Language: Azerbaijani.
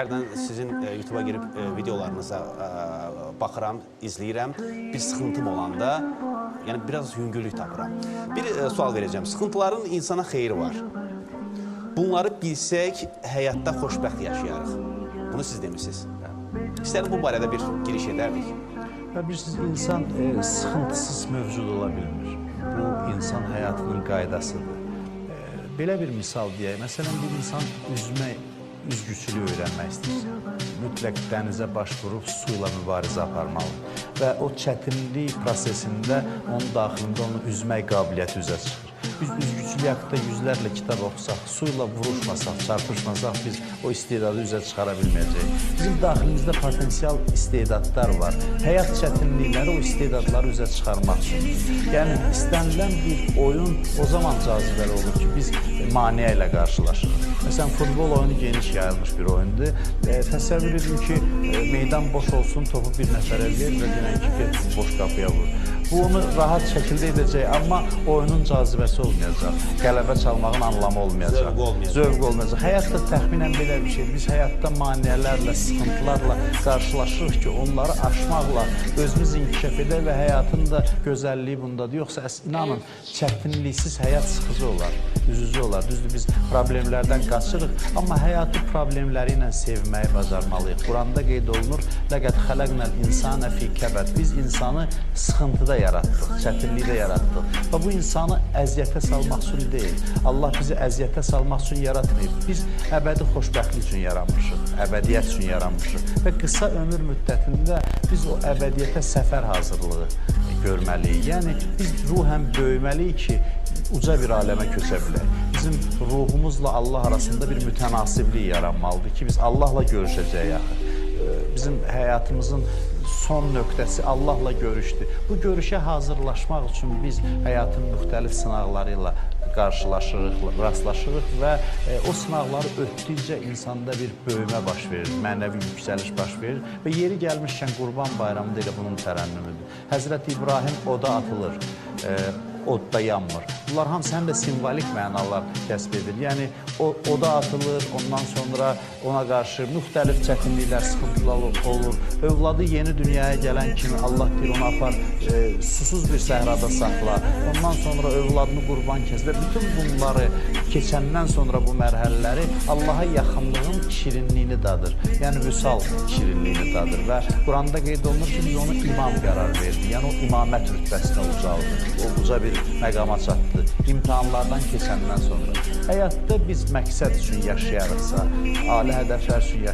hərdən sizin YouTube-a girib videolarınıza baxıram, izləyirəm. Bir sıxıntım olanda, yəni biraz yüngüllük tapıram. Bir sual verəcəm. Sıxıntıların insana xeyri var. Bunları bilsək, həyatda xoşbəxt yaşayarıq. Bunu siz demişsiniz. İstəyirəm bu barədə bir giriş edərdik. Bilirsiniz, insan sıxıntısız mövcud ola bilmir. Bu, insan həyatının qaydasıdır. Belə bir misal deyək, məsələn, bir insan üzgüçülüyü öyrənmək istəyirsə, mütləq dənizə baş vurub su ilə mübarizə aparmalı və o çətinlik prosesində onun daxilində onu üzmək qabiliyyəti üzə çıxır. Biz üzgüçülük haqqında yüzlərlə kitab oxusaq, su ilə vuruşmasaq, çarpışmasaq biz o istedadı üzə çıxara bilməyəcəyik. Bizim daxilimizdə potensial istedadlar var. Həyat çətinlikləri o istedadları üzə çıxarmaq üçün. Yəni, istənilən bir oyun o zaman cazibəli olur ki, biz maneə ilə qarşılaşırıq. Məsələn, futbol oyunu geniş yayılmış bir oyundur. Təsəvvür edin ki, meydan boş olsun, topu bir nəfərə ver və denən ki, get boş qapıya vur. Bu, onu rahat şəkildə edəcək, amma oyunun cazibəsi olmayacaq. Qələbə çalmağın anlamı olmayacaq. Zövq olmayacaq. Həyatda təxminən belə bir şeydir. Biz həyatda maneələrlə, sıxıntılarla qarşılaşırıq ki, onları aşmaqla özümüz inkişaf edək və həyatın da gözəlliyi bundadır. Yoxsa, inanın, çətinliksiz həyat sıxıcı olar, üzücü olar. Düzdür, biz problemlərdən qaçırıq, amma həyatı problemləri ilə sevməyi bacarmalıyıq. Quranda qeyd olunur, ləqəd xələqnəl insənə fī kəbəd. Biz insanı sıxıntıda yaratdıq, çətinlikdə yaratdıq. Və bu insanı əziyyətə salmaq üçün deyil. Allah bizi əziyyətə salmaq üçün yaratmayıb. Biz əbədi xoşbəxtlik üçün yaranmışıq, əbədiyyət üçün yaranmışıq. Və qısa ömür müddətində biz o əbədiyyətə səfər hazırlığı görməliyik. Yəni, biz ruhən böyüməliyik ki, uca bir aləmə köçə bilək. Bizim ruhumuzla Allah arasında bir mütənasiblik yaranmalıdır ki, biz Allahla görüşəcəyik axı. Bizim həyatımızın son nöqtəsi Allahla görüşdür. Bu görüşə hazırlaşmaq üçün biz həyatın müxtəlif sınaqları ilə qarşılaşırıq, rastlaşırıq və o sınaqları ötdükcə insanda bir böyümə baş verir, mənəvi yüksəliş baş verir və yeri gəlmişkən Qurban Bayramı da elə bunun tərənnümüdür. Həzrəti İbrahim oda atılır, odda yanmır. Bunlar hamısı həm də simvolik mənalar kəsb edir. Yəni, oda atılır, ondan sonra ona qarşı müxtəlif çətinliklər, sıxıntılar olur. Övladı yeni dünyaya gələn kimi Allah deyir, onu apar, susuz bir səhrada saxla. Ondan sonra övladını qurban kəs və bütün bunları keçəndən sonra bu mərhələləri Allaha yaxınlığın şirinliyini dadır. Yəni, vüsal şirinliyini dadır və Quranda qeyd olunur ki, biz onu imam qərar verdik. Yəni, o imamət rütbəsinə ucaldı. O uca bir məqama çatdı. İmtahanlardan keçəndən sonra. Həyatda biz məqsəd üçün yaşayarıqsa, ali hədəflər üçün yaşayarıq.